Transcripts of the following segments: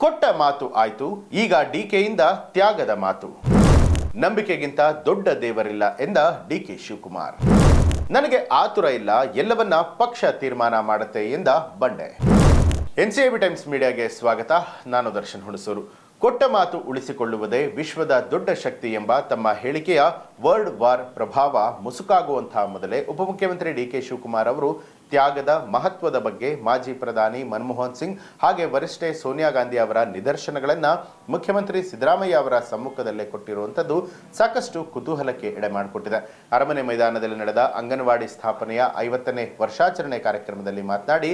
ಕೊಟ್ಟ ಮಾತು ಆಯ್ತು, ಈಗ ಡಿಕೆಯಿಂದ ತ್ಯಾಗದ ಮಾತು. ನಂಬಿಕೆಗಿಂತ ದೊಡ್ಡ ದೇವರಿಲ್ಲ ಎಂದ ಡಿಕೆ ಶಿವಕುಮಾರ್. ನನಗೆ ಆತುರ ಇಲ್ಲ, ಎಲ್ಲವನ್ನ ಪಕ್ಷ ತೀರ್ಮಾನ ಮಾಡುತ್ತೆ ಎಂದ ಬಂಡೆ. ಎನ್ಸಿಐಬಿ ಟೈಮ್ಸ್ ಮೀಡಿಯಾಗೆ ಸ್ವಾಗತ. ನಾನು ದರ್ಶನ್ ಹುಣಸೂರು. ಕೊಟ್ಟ ಮಾತು ಉಳಿಸಿಕೊಳ್ಳುವುದೇ ವಿಶ್ವದ ದೊಡ್ಡ ಶಕ್ತಿ ಎಂಬ ತಮ್ಮ ಹೇಳಿಕೆಯ ವರ್ಲ್ಡ್ ವಾರ್ ಪ್ರಭಾವ ಮುಸುಕಾಗುವಂತಹ ಮೊದಲೇ ಉಪಮುಖ್ಯಮಂತ್ರಿ ಡಿಕೆ ಶಿವಕುಮಾರ್ ಅವರು ತ್ಯಾಗದ ಮಹತ್ವದ ಬಗ್ಗೆ ಮಾಜಿ ಪ್ರಧಾನಿ ಮನಮೋಹನ್ ಸಿಂಗ್ ಹಾಗೆ ವರಿಷ್ಠೆ ಸೋನಿಯಾ ಗಾಂಧಿ ಅವರ ನಿದರ್ಶನಗಳನ್ನು ಮುಖ್ಯಮಂತ್ರಿ ಸಿದ್ದರಾಮಯ್ಯ ಅವರ ಸಮ್ಮುಖದಲ್ಲೇ ಕೊಟ್ಟಿರುವಂಥದ್ದು ಸಾಕಷ್ಟು ಕುತೂಹಲಕ್ಕೆ ಎಡೆ ಮಾಡಿಕೊಟ್ಟಿದೆ. ಅರಮನೆ ಮೈದಾನದಲ್ಲಿ ನಡೆದ ಅಂಗನವಾಡಿ ಸ್ಥಾಪನೆಯ 50ನೇ ವರ್ಷಾಚರಣೆ ಕಾರ್ಯಕ್ರಮದಲ್ಲಿ ಮಾತನಾಡಿ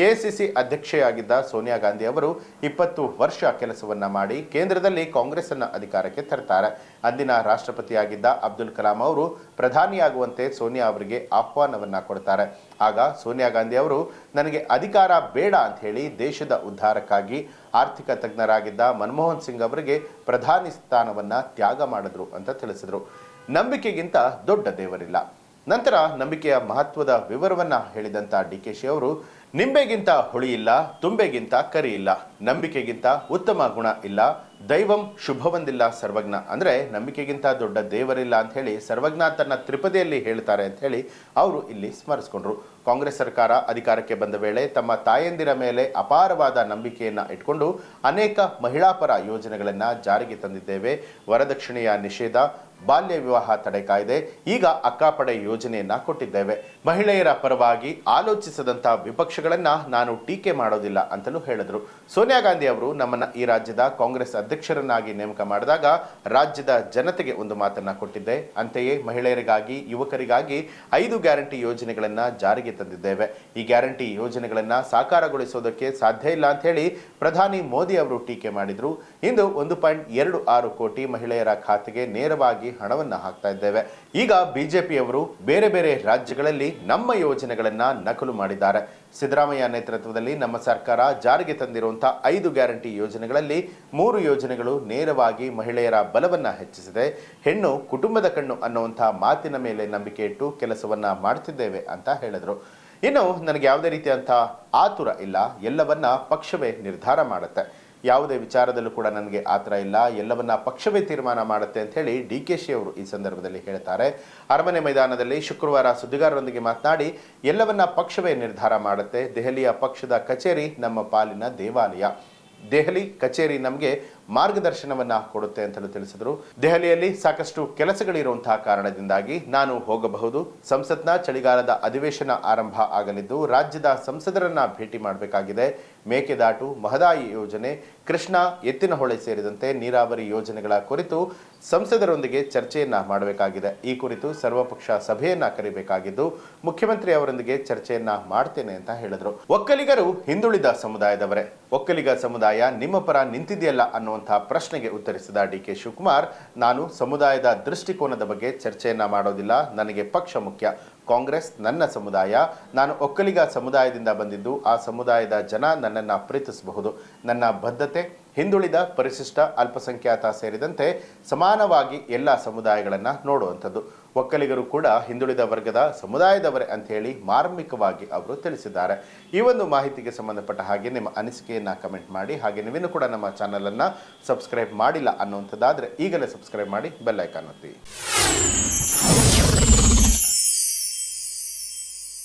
ಎಐಸಿಸಿ ಅಧ್ಯಕ್ಷೆಯಾಗಿದ್ದ ಸೋನಿಯಾ ಗಾಂಧಿ ಅವರು 20 ವರ್ಷ ಕೆಲಸವನ್ನ ಮಾಡಿ ಕೇಂದ್ರದಲ್ಲಿ ಕಾಂಗ್ರೆಸ್ ಅನ್ನ ಅಧಿಕಾರಕ್ಕೆ ತರ್ತಾರೆ. ಅಂದಿನ ರಾಷ್ಟ್ರಪತಿಯಾಗಿದ್ದ ಅಬ್ದುಲ್ ಕಲಾಂ ಅವರು ಪ್ರಧಾನಿಯಾಗುವಂತೆ ಸೋನಿಯಾ ಅವರಿಗೆ ಆಹ್ವಾನವನ್ನ ಕೊಡ್ತಾರೆ. ಆಗ ಸೋನಿಯಾ ಗಾಂಧಿ ಅವರು ನನಗೆ ಅಧಿಕಾರ ಬೇಡ ಅಂತ ಹೇಳಿ ದೇಶದ ಉದ್ಧಾರಕ್ಕಾಗಿ ಆರ್ಥಿಕ ತಜ್ಞರಾಗಿದ್ದ ಮನಮೋಹನ್ ಸಿಂಗ್ ಅವರಿಗೆ ಪ್ರಧಾನಿ ಸ್ಥಾನವನ್ನ ತ್ಯಾಗ ಮಾಡಿದ್ರು ಅಂತ ತಿಳಿಸಿದ್ರು. ನಂಬಿಕೆಗಿಂತ ದೊಡ್ಡ ದೇವರಿಲ್ಲ. ನಂತರ ನಂಬಿಕೆಯ ಮಹತ್ವದ ವಿವರವನ್ನ ಹೇಳಿದಂತ ಡಿಕೆಶಿ ಅವರು, ನಿಂಬೆಗಿಂತ ಹುಳಿ ಇಲ್ಲ, ತುಂಬೆಗಿಂತ ಕರಿ ಇಲ್ಲ, ನಂಬಿಕೆಗಿಂತ ಉತ್ತಮ ಗುಣ ಇಲ್ಲ, ದೈವಂ ಶುಭವಂದಿಲ್ಲ ಸರ್ವಜ್ಞ. ಅಂದ್ರೆ ನಂಬಿಕೆಗಿಂತ ದೊಡ್ಡ ದೇವರಿಲ್ಲ ಅಂತ ಹೇಳಿ ಸರ್ವಜ್ಞ ತನ್ನ ತ್ರಿಪದಿಯಲ್ಲಿ ಹೇಳ್ತಾರೆ ಅಂತ ಹೇಳಿ ಅವರು ಇಲ್ಲಿ ಸ್ಮರಿಸಿಕೊಂಡ್ರು. ಕಾಂಗ್ರೆಸ್ ಸರ್ಕಾರ ಅಧಿಕಾರಕ್ಕೆ ಬಂದ ವೇಳೆ ತಮ್ಮ ತಾಯಂದಿರ ಮೇಲೆ ಅಪಾರವಾದ ನಂಬಿಕೆಯನ್ನ ಇಟ್ಕೊಂಡು ಅನೇಕ ಮಹಿಳಾ ಪರ ಯೋಜನೆಗಳನ್ನ ಜಾರಿಗೆ ತಂದಿದ್ದೇವೆ. ವರದಕ್ಷಿಣೆಯ ನಿಷೇಧ, ಬಾಲ್ಯ ವಿವಾಹ ತಡೆ ಕಾಯ್ದೆ, ಈಗ ಅಕ್ಕಾಪಡೆ ಯೋಜನೆಯನ್ನ ಕೊಟ್ಟಿದ್ದೇವೆ. ಮಹಿಳೆಯರ ಪರವಾಗಿ ಆಲೋಚಿಸದಂತ ವಿಪಕ್ಷಗಳನ್ನ ನಾನು ಟೀಕೆ ಮಾಡೋದಿಲ್ಲ ಅಂತಲೂ ಹೇಳಿದ್ರು. ಸೋನಿಯಾ ಗಾಂಧಿ ಅವರು ನಮ್ಮನ್ನ ಈ ರಾಜ್ಯದ ಕಾಂಗ್ರೆಸ್ ಅಧ್ಯಕ್ಷರನ್ನಾಗಿ ನೇಮಕ ಮಾಡಿದಾಗ ರಾಜ್ಯದ ಜನತೆಗೆ ಒಂದು ಮಾತನ್ನ ಕೊಟ್ಟಿದ್ದೆ. ಅಂತೆಯೇ ಮಹಿಳೆಯರಿಗಾಗಿ, ಯುವಕರಿಗಾಗಿ 5 ಗ್ಯಾರಂಟಿ ಯೋಜನೆಗಳನ್ನ ಜಾರಿಗೆ ತಂದಿದ್ದೇವೆ. ಈ ಗ್ಯಾರಂಟಿ ಯೋಜನೆಗಳನ್ನ ಸಾಕಾರಗೊಳಿಸೋದಕ್ಕೆ ಸಾಧ್ಯ ಇಲ್ಲ ಅಂತ ಹೇಳಿ ಪ್ರಧಾನಿ ಮೋದಿ ಅವರು ಟೀಕೆ ಮಾಡಿದ್ರು. ಇಂದು 1.26 ಕೋಟಿ ಮಹಿಳೆಯರ ಖಾತೆಗೆ ನೇರವಾಗಿ ಹಣವನ್ನ ಹಾಕ್ತಾ ಇದ್ದೇವೆ. ಈಗ ಬಿಜೆಪಿಯವರು ಬೇರೆ ಬೇರೆ ರಾಜ್ಯಗಳಲ್ಲಿ ನಮ್ಮ ಯೋಜನೆಗಳನ್ನ ನಕಲು ಮಾಡಿದ್ದಾರೆ. ಸಿದ್ದರಾಮಯ್ಯ ನೇತೃತ್ವದಲ್ಲಿ ನಮ್ಮ ಸರ್ಕಾರ ಜಾರಿಗೆ ತಂದಿರುವಂತಹ 5 ಗ್ಯಾರಂಟಿ ಯೋಜನೆಗಳಲ್ಲಿ 3 ಯೋಜನೆಗಳು ನೇರವಾಗಿ ಮಹಿಳೆಯರ ಬಲವನ್ನ ಹೆಚ್ಚಿಸಿದೆ. ಹೆಣ್ಣು ಕುಟುಂಬದ ಕಣ್ಣು ಅನ್ನುವಂತಹ ಮಾತಿನ ಮೇಲೆ ನಂಬಿಕೆ ಇಟ್ಟು ಕೆಲಸವನ್ನ ಮಾಡ್ತಿದ್ದೇವೆ ಅಂತ ಹೇಳಿದ್ರು. ಇನ್ನು ನನಗೆ ಯಾವುದೇ ರೀತಿಯಂತಹ ಆತುರ ಇಲ್ಲ, ಎಲ್ಲವನ್ನ ಪಕ್ಷವೇ ನಿರ್ಧಾರ ಮಾಡುತ್ತೆ. ಯಾವುದೇ ವಿಚಾರದಲ್ಲೂ ಕೂಡ ನನಗೆ ಆತರ ಇಲ್ಲ, ಎಲ್ಲವನ್ನ ಪಕ್ಷವೇ ತೀರ್ಮಾನ ಮಾಡುತ್ತೆ ಅಂತ ಹೇಳಿ ಡಿಕೆಶಿ ಅವರು ಈ ಸಂದರ್ಭದಲ್ಲಿ ಹೇಳ್ತಾರೆ. ಅರಮನೆ ಮೈದಾನದಲ್ಲಿ ಶುಕ್ರವಾರ ಸುದ್ದಿಗಾರರೊಂದಿಗೆ ಮಾತನಾಡಿ, ಎಲ್ಲವನ್ನ ಪಕ್ಷವೇ ನಿರ್ಧಾರ ಮಾಡುತ್ತೆ. ದೆಹಲಿಯ ಪಕ್ಷದ ಕಚೇರಿ ನಮ್ಮ ಪಾಲಿನ ದೇವಾಲಯ. ದೆಹಲಿ ಕಚೇರಿ ನಮಗೆ ಮಾರ್ಗದರ್ಶನವನ್ನ ಕೊಡುತ್ತೆ ಅಂತಲೂ ತಿಳಿಸಿದ್ರು. ದೆಹಲಿಯಲ್ಲಿ ಸಾಕಷ್ಟು ಕೆಲಸಗಳಿರುವಂತಹ ಕಾರಣದಿಂದಾಗಿ ನಾನು ಹೋಗಬಹುದು. ಸಂಸತ್ನ ಚಳಿಗಾಲದ ಅಧಿವೇಶನ ಆರಂಭ ಆಗಲಿದ್ದು ರಾಜ್ಯದ ಸಂಸದರನ್ನ ಭೇಟಿ ಮಾಡಬೇಕಾಗಿದೆ. ಮೇಕೆದಾಟು, ಮಹದಾಯಿ ಯೋಜನೆ, ಕೃಷ್ಣ ಎತ್ತಿನಹೊಳೆ ಸೇರಿದಂತೆ ನೀರಾವರಿ ಯೋಜನೆಗಳ ಕುರಿತು ಸಂಸದರೊಂದಿಗೆ ಚರ್ಚೆಯನ್ನ ಮಾಡಬೇಕಾಗಿದೆ. ಈ ಕುರಿತು ಸರ್ವಪಕ್ಷ ಸಭೆಯನ್ನ ಕರೆಯಬೇಕಾಗಿದ್ದು ಮುಖ್ಯಮಂತ್ರಿ ಅವರೊಂದಿಗೆ ಚರ್ಚೆಯನ್ನ ಮಾಡ್ತೇನೆ ಅಂತ ಹೇಳಿದ್ರು. ಒಕ್ಕಲಿಗರು ಹಿಂದುಳಿದ ಸಮುದಾಯದವರೇ. ಒಕ್ಕಲಿಗ ಸಮುದಾಯ ನಿಮ್ಮ ಪರ ನಿಂತಿದೆಯಲ್ಲ ಅನ್ನುವಂತಹ ಪ್ರಶ್ನೆಗೆ ಉತ್ತರಿಸಿದ ಡಿಕೆ ಶಿವಕುಮಾರ್, ನಾನು ಸಮುದಾಯದ ದೃಷ್ಟಿಕೋನದ ಬಗ್ಗೆ ಚರ್ಚೆಯನ್ನ ಮಾಡೋದಿಲ್ಲ. ನನಗೆ ಪಕ್ಷ ಮುಖ್ಯ. ಕಾಂಗ್ರೆಸ್ ನನ್ನ ಸಮುದಾಯ. ನಾನು ಒಕ್ಕಲಿಗ ಸಮುದಾಯದಿಂದ ಬಂದಿದ್ದು ಆ ಸಮುದಾಯದ ಜನ ನನ್ನನ್ನು ಪ್ರೀತಿಸಬಹುದು. ನನ್ನ ಬದ್ಧತೆ ಹಿಂದುಳಿದ, ಪರಿಶಿಷ್ಟ, ಅಲ್ಪಸಂಖ್ಯಾತ ಸೇರಿದಂತೆ ಸಮಾನವಾಗಿ ಎಲ್ಲ ಸಮುದಾಯಗಳನ್ನು ನೋಡುವಂಥದ್ದು. ಒಕ್ಕಲಿಗರು ಕೂಡ ಹಿಂದುಳಿದ ವರ್ಗದ ಸಮುದಾಯದವರೇ ಅಂತ ಹೇಳಿ ಮಾರ್ಮಿಕವಾಗಿ ಅವರು ತಿಳಿಸಿದ್ದಾರೆ. ಈ ಒಂದು ಮಾಹಿತಿಗೆ ಸಂಬಂಧಪಟ್ಟ ಹಾಗೆ ನಿಮ್ಮ ಅನಿಸಿಕೆಯನ್ನು ಕಮೆಂಟ್ ಮಾಡಿ. ಹಾಗೆ ನೀವೇನು ಕೂಡ ನಮ್ಮ ಚಾನಲನ್ನು ಸಬ್ಸ್ಕ್ರೈಬ್ ಮಾಡಿಲ್ಲ ಅನ್ನುವಂಥದ್ದಾದರೆ ಈಗಲೇ ಸಬ್ಸ್ಕ್ರೈಬ್ ಮಾಡಿ, ಬೆಲ್ ಐಕಾನ್ ಒತ್ತಿ.